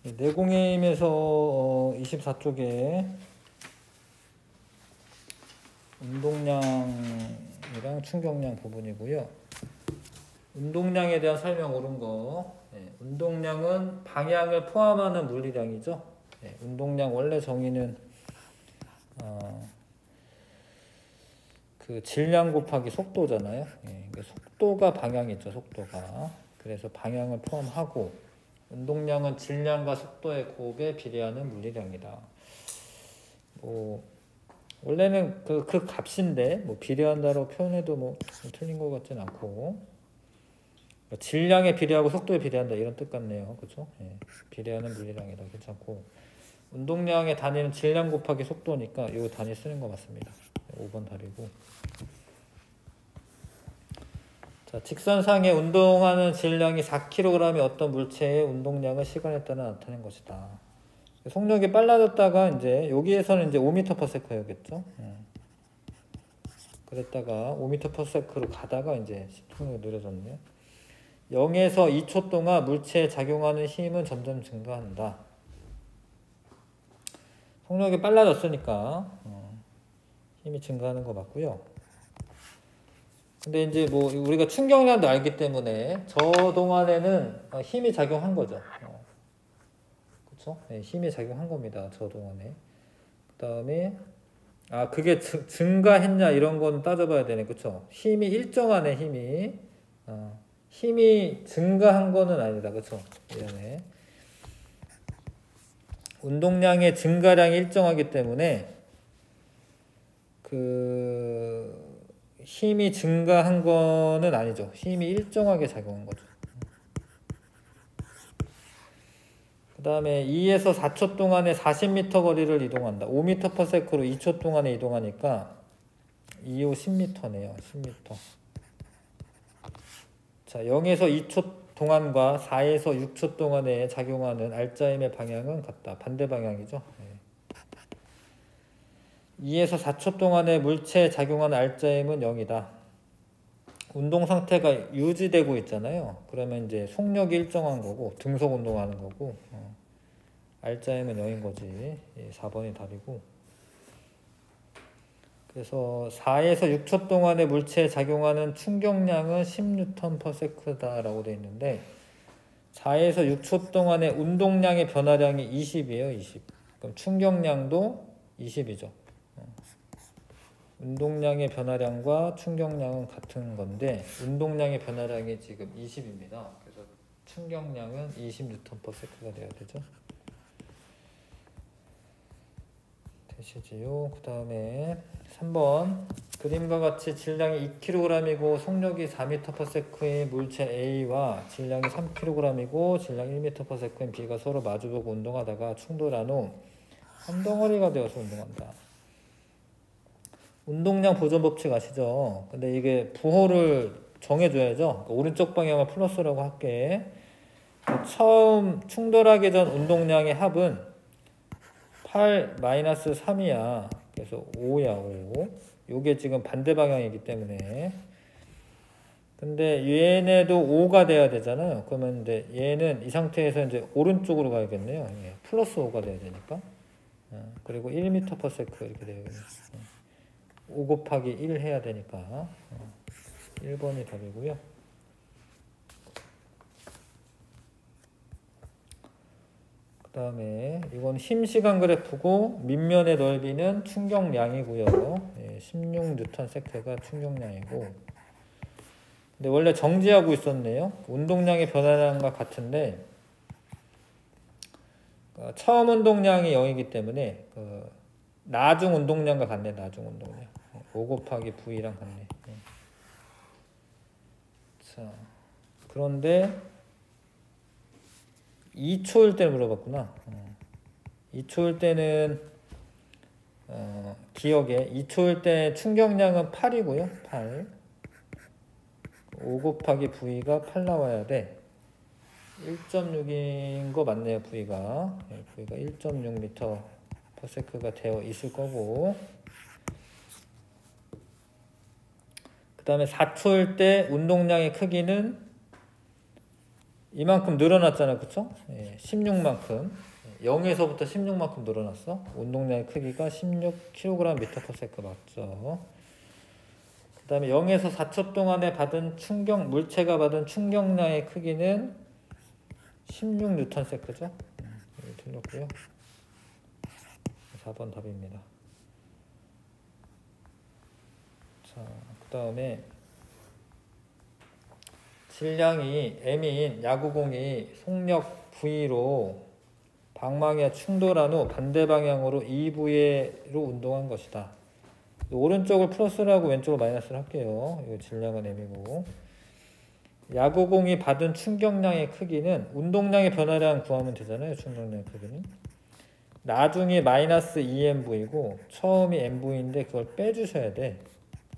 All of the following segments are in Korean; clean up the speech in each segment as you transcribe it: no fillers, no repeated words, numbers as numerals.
내공해임에서 24쪽에 운동량이랑 충격량 부분이고요. 운동량에 대한 설명 옳은 거. 운동량은 방향을 포함하는 물리량이죠. 운동량 원래 정의는 그 질량 곱하기 속도잖아요. 그러니까 속도가 방향이죠. 속도가. 그래서 방향을 포함하고 운동량은 질량과 속도의 곱에 비례하는 물리량이다. 뭐 원래는 그 값인데 뭐 비례한다로 표현해도 뭐 틀린 것 같진 않고 질량에 비례하고 속도에 비례한다 이런 뜻 같네요. 그렇죠? 비례하는 물리량이다. 괜찮고 운동량의 단위는 질량 곱하기 속도니까 이 단위 쓰는 거 맞습니다. 5번 답이고. 자, 직선상에 운동하는 질량이 4kg의 어떤 물체의 운동량을 시간에 따라 나타낸 것이다. 속력이 빨라졌다가 이제 여기에서는 이제 5m/s였겠죠. 그랬다가 5m/s로 가다가 이제 속력이 느려졌네요. 0에서 2초 동안 물체에 작용하는 힘은 점점 증가한다. 속력이 빨라졌으니까 힘이 증가하는 거 맞고요. 근데 이제 뭐 우리가 충격량도 알기 때문에 저 동안에는 힘이 작용한 거죠. 그렇죠? 힘이 작용한 겁니다. 저 동안에. 그다음에 그게 증가했냐 이런 건 따져봐야 되네. 그렇죠? 힘이 일정하네. 힘이 증가한 거는 아니다. 그렇죠? 이러네. 운동량의 증가량이 일정하기 때문에 그 힘이 증가한 거는 아니죠. 힘이 일정하게 작용한 거죠. 그 다음에 2에서 4초 동안에 40m 거리를 이동한다. 5m/s로 2초 동안에 이동하니까 2, 5, 10m네요. 10m. 자, 0에서 2초 동안과 4에서 6초 동안에 작용하는 알짜임의 방향은 같다. 반대 방향이죠. 2에서 4초 동안에 물체에 작용하는 알짜임은 0이다. 운동 상태가 유지되고 있잖아요. 그러면 이제 속력이 일정한 거고 등속 운동하는 거고 알짜임은 0인 거지. 4번이 답이고. 그래서 4에서 6초 동안에 물체에 작용하는 충격량은 10N/S다라고 되어 있는데 4에서 6초 동안의 운동량의 변화량이 20이에요. 20. 그럼 충격량도 20이죠. 운동량의 변화량과 충격량은 같은 건데 운동량의 변화량이 지금 20입니다. 그래서 충격량은 20N/S가 돼야 되죠. 되시지요. 그 다음에 3번 그림과 같이 질량이 2kg이고 속력이 4m/s인 물체 A와 질량이 3kg이고 질량이 1m/s인 B가 서로 마주보고 운동하다가 충돌한 후 한 덩어리가 되어서 운동한다. 운동량 보존 법칙 아시죠? 근데 이게 부호를 정해줘야죠. 오른쪽 방향을 플러스라고 할게. 처음 충돌하기 전 운동량의 합은 8-3이야. 그래서 5야, 5. 요게 지금 반대 방향이기 때문에. 근데 얘네도 5가 돼야 되잖아요. 그러면 이제 얘는 이 상태에서 이제 오른쪽으로 가야겠네요. 플러스 5가 돼야 되니까. 그리고 1m/s 이렇게 되야겠네요. 5 곱하기 1 해야 되니까 1번이 답이고요. 그 다음에 이건 힘시간 그래프고 밑면의 넓이는 충격량이고요. 16N가 충격량이고 근데 원래 정지하고 있었네요. 운동량의 변화량과 같은데 처음 운동량이 0이기 때문에 나중 운동량과 같네. 나중 운동량 5 곱하기 V랑 같네. 자, 그런데 2초일 때 물어봤구나. 2초일 때는 기억에 2초일 때 충격량은 8이고요. 8. 5 곱하기 V가 8 나와야 돼. 1.6인 거 맞네요. V가 1.6m/s가 되어 있을 거고 그 다음에 4초일 때 운동량의 크기는 이만큼 늘어났잖아요. 그쵸? 16만큼. 0에서부터 16만큼 늘어났어. 운동량의 크기가 16kg/s 맞죠? 그 다음에 0에서 4초 동안에 받은 물체가 받은 충격량의 크기는 16Ns죠? 여기 틀렸고요. 4번 답입니다. 자, 그 다음에 질량이 M인 야구공이 속력 V로 방망이와 충돌한 후 반대 방향으로 EV로 운동한 것이다. 오른쪽을 플러스를 하고 왼쪽을 마이너스를 할게요. 이 질량은 M이고, 야구공이 받은 충격량의 크기는 운동량의 변화량 구하면 되잖아요. 충격량의 크기는 나중에 마이너스 2mv고 처음이 mv인데 그걸 빼주셔야 돼.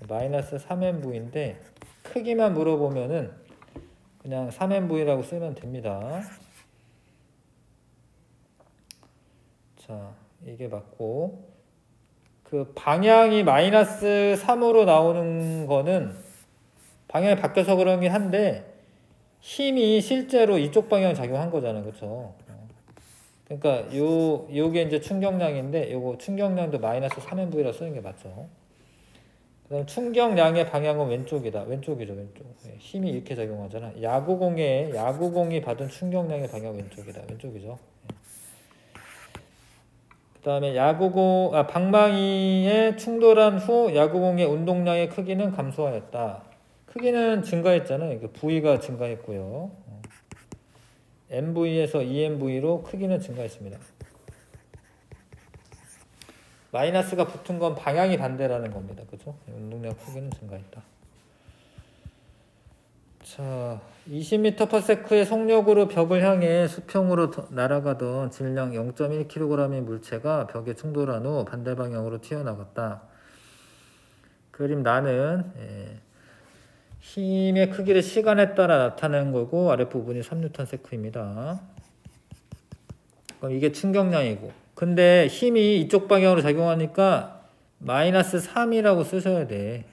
마이너스 3mv인데 크기만 물어보면은 그냥 3mv라고 쓰면 됩니다. 자, 이게 맞고, 그 방향이 마이너스 3으로 나오는 거는 방향이 바뀌어서 그러긴 한데 힘이 실제로 이쪽 방향 작용한 거잖아요. 그쵸? 그러니까 요게 이제 충격량인데 요거 충격량도 마이너스 3mv라고 쓰는 게 맞죠. 그다음 충격량의 방향은 왼쪽이다. 왼쪽이죠, 왼쪽. 힘이 이렇게 작용하잖아. 야구공이 받은 충격량의 방향은 왼쪽이다. 왼쪽이죠. 그다음에 방망이에 충돌한 후 야구공의 운동량의 크기는 감소하였다. 크기는 증가했잖아요. V가 증가했고요. MV에서 2MV로 크기는 증가했습니다. 마이너스가 붙은 건 방향이 반대라는 겁니다. 그죠? 운동량 크기는 증가했다. 자, 20m/s의 속력으로 벽을 향해 수평으로 날아가던 질량 0.1kg의 물체가 벽에 충돌한 후 반대 방향으로 튀어나갔다. 그림 나는 힘의 크기를 시간에 따라 나타내는 거고 아랫부분이 3Ns입니다. 그럼 이게 충격량이고, 근데 힘이 이쪽 방향으로 작용하니까 마이너스 3이라고 쓰셔야 돼.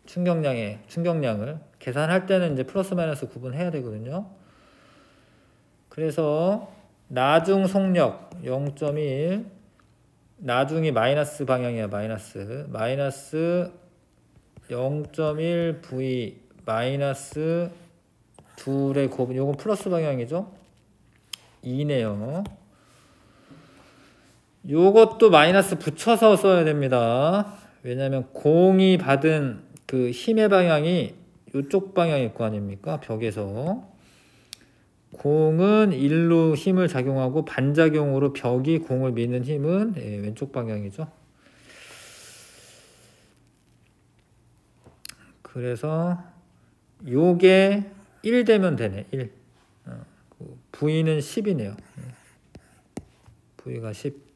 충격량을 계산할 때는 이제 플러스 마이너스 구분해야 되거든요. 그래서 나중 속력 0.1, 나중이 마이너스 방향이야. 마이너스 0.1v 마이너스 2의 곱은, 요건 플러스 방향이죠. 2네요. 요것도 마이너스 붙여서 써야 됩니다. 왜냐면 공이 받은 그 힘의 방향이 이쪽 방향일 거 아닙니까? 벽에서 공은 1로 힘을 작용하고 반작용으로 벽이 공을 미는 힘은 왼쪽 방향이죠. 그래서 요게 1 되면 되네. 1. V는 10이네요. V가 10.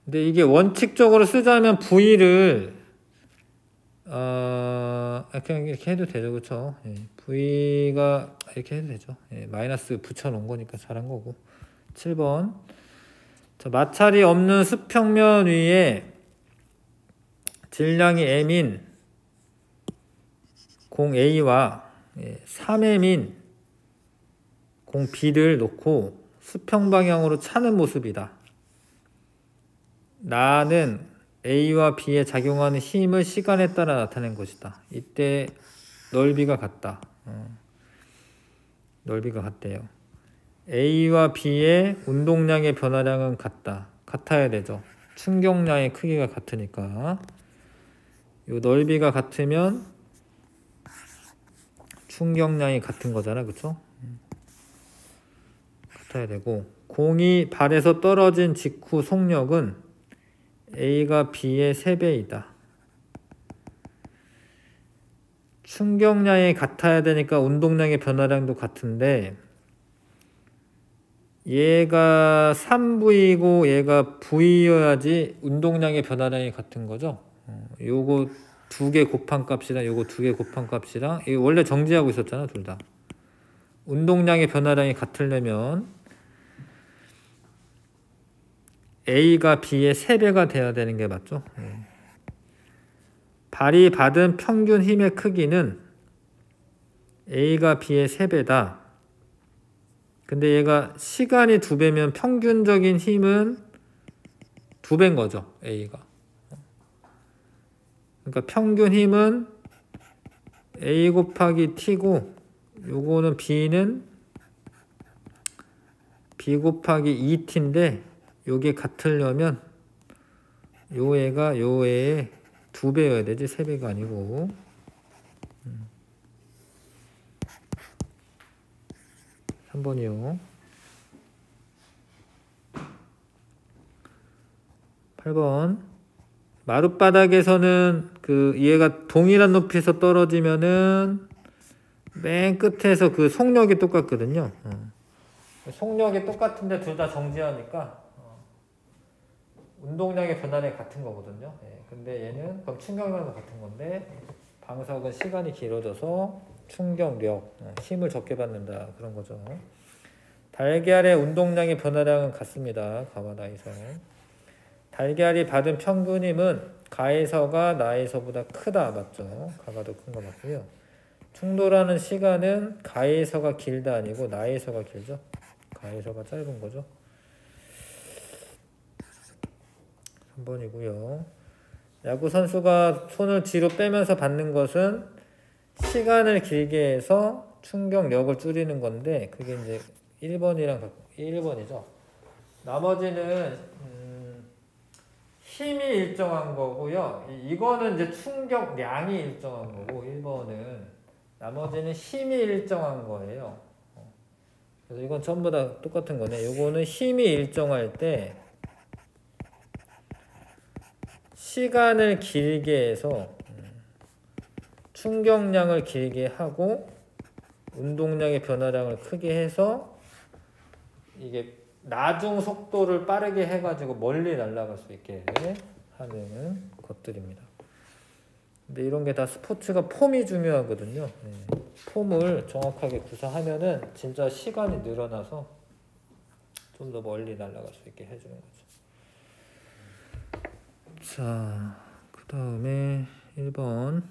근데 이게 원칙적으로 쓰자면 V를 그냥 이렇게 해도 되죠. 그쵸? V가 이렇게 해도 되죠. 마이너스 붙여 놓은 거니까 잘한 거고. 7번. 자, 마찰이 없는 수평면 위에 질량이 M인 공 A와 3M인 공 B를 놓고 수평 방향으로 차는 모습이다. 나는 A와 B에 작용하는 힘을 시간에 따라 나타낸 것이다. 이때 넓이가 같다. 넓이가 같대요. A와 B의 운동량의 변화량은 같아야 되죠. 충격량의 크기가 같으니까. 요 넓이가 같으면 충격량이 같은 거잖아. 그쵸? 같아야 되고, 공이 발에서 떨어진 직후 속력은 A가 B의 3배이다. 충격량이 같아야 되니까 운동량의 변화량도 같은데 얘가 3V고 얘가 V여야지 운동량의 변화량이 같은 거죠. 요거 2개 곱한 값이랑 요거 2개 곱한 값이랑, 이거 원래 정지하고 있었잖아. 둘 다. 운동량의 변화량이 같으려면 A가 B의 3배가 돼야 되는 게 맞죠? 발이 받은 평균 힘의 크기는 A가 B의 3배다. 근데 얘가 시간이 2배면 평균적인 힘은 2배인 거죠, A가. 그러니까 평균 힘은 A 곱하기 T고, 요거는 B는 B 곱하기 2T인데, 요게 같으려면 요 애가 요 애의 2배여야 되지, 3배가 아니고. 3번이요. 8번. 마룻바닥에서는 그 얘가 동일한 높이에서 떨어지면은 맨 끝에서 그 속력이 똑같거든요. 속력이 똑같은데 둘 다 정지하니까 운동량의 변화량이 같은 거거든요. 근데 얘는 그럼 충격량도 같은 건데 방석은 시간이 길어져서 충격력, 힘을 적게 받는다 그런 거죠. 달걀의 운동량의 변화량은 같습니다. 가와 나에서. 달걀이 받은 평균 힘은 가에서가 나에서보다 크다 맞죠? 가가 더 큰 거 맞고요. 충돌하는 시간은 가에서가 길다 아니고 나에서가 길죠. 가에서가 짧은 거죠. 3번이고요. 야구 선수가 손을 뒤로 빼면서 받는 것은 시간을 길게 해서 충격력을 줄이는 건데 그게 이제 1번이죠. 나머지는 힘이 일정한 거고요. 이거는 이제 충격량이 일정한 거고 1번은 나머지는 힘이 일정한 거예요. 그래서 이건 전부 다 똑같은 거네. 요거는 힘이 일정할 때 시간을 길게 해서 충격량을 길게 하고 운동량의 변화량을 크게 해서 이게 나중 속도를 빠르게 해가지고 멀리 날아갈 수 있게 하는 것들입니다. 근데 이런 게 다 스포츠가 폼이 중요하거든요. 폼을 정확하게 구사하면은 진짜 시간이 늘어나서 좀 더 멀리 날아갈 수 있게 해주는 거죠. 자, 그 다음에 1번.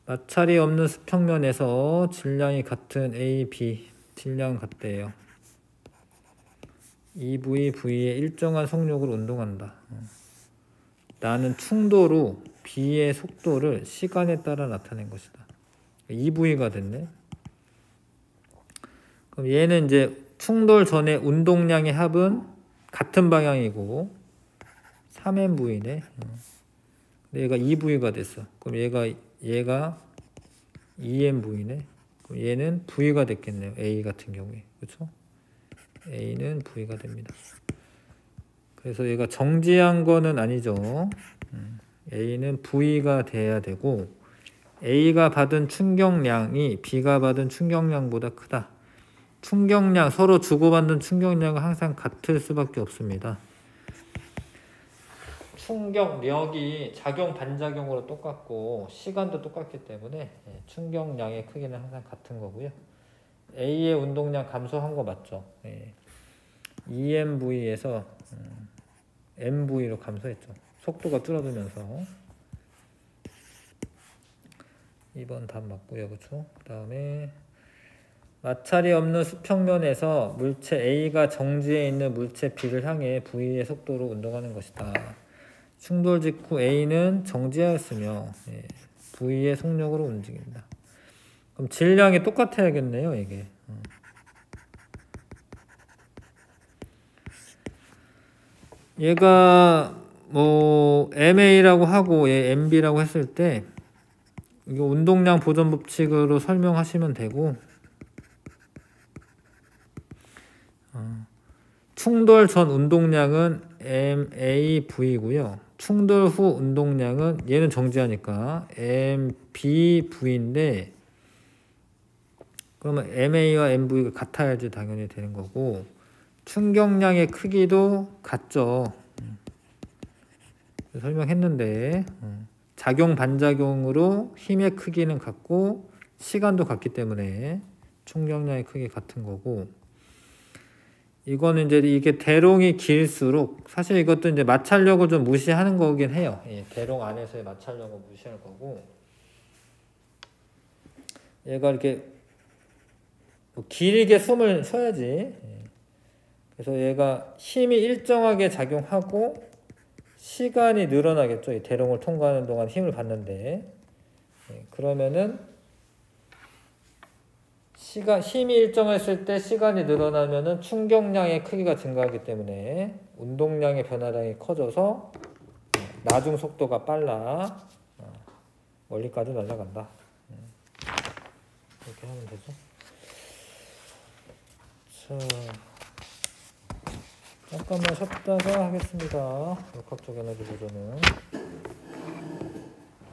마찰이 없는 수평면에서 질량이 같은 A, B, 질량은 같대요. EV, V의 일정한 속력으로 운동한다. 나는 충돌 후 B의 속도를 시간에 따라 나타낸 것이다. EV가 됐네. 그럼 얘는 이제 충돌 전에 운동량의 합은 같은 방향이고 3MV네. 근데 얘가 EV가 됐어. 그럼 얘가 2MV네. 그럼 얘는 V가 됐겠네요. A 같은 경우에. 그렇죠? A는 V가 됩니다. 그래서 얘가 정지한 거는 아니죠. A는 V가 돼야 되고 A가 받은 충격량이 B가 받은 충격량보다 크다. 충격량, 서로 주고받는 충격량은 항상 같을 수밖에 없습니다. 충격력이 작용 반작용으로 똑같고 시간도 똑같기 때문에 충격량의 크기는 항상 같은 거고요. A의 운동량 감소한 거 맞죠? EMV에서 MV로 감소했죠. 속도가 줄어들면서. 2번 답 맞고요. 그렇죠? 그 다음에 마찰이 없는 수평면에서 물체 A가 정지해 있는 물체 B를 향해 V의 속도로 운동하는 것이다. 충돌 직후 A는 정지하였으며 V의 속력으로 움직인다. 그럼 질량이 똑같아야겠네요. 이게. 얘가 뭐 MA라고 하고 얘 MB라고 했을 때 이거 운동량 보존 법칙으로 설명하시면 되고 충돌 전 운동량은 MAV고요. 충돌 후 운동량은 얘는 정지하니까 MBV인데 그러면 MA와 MV가 같아야지 당연히 되는 거고 충격량의 크기도 같죠. 설명했는데 작용 반작용으로 힘의 크기는 같고 시간도 같기 때문에 충격량의 크기 같은 거고 이거는 이제 이게 대롱이 길수록 사실 이것도 이제 마찰력을 좀 무시하는 거긴 해요. 예, 대롱 안에서의 마찰력을 무시할 거고 얘가 이렇게 길게 숨을 쉬어야지. 예. 그래서 얘가 힘이 일정하게 작용하고 시간이 늘어나겠죠. 이 대롱을 통과하는 동안 힘을 받는데 예, 그러면은 힘이 일정했을 때 시간이 늘어나면은 충격량의 크기가 증가하기 때문에 운동량의 변화량이 커져서 나중 속도가 빨라 멀리까지 날아간다. 이렇게 하면 되죠. 자, 잠깐만 쉬었다가 하겠습니다. 역학적 에너지 보존은.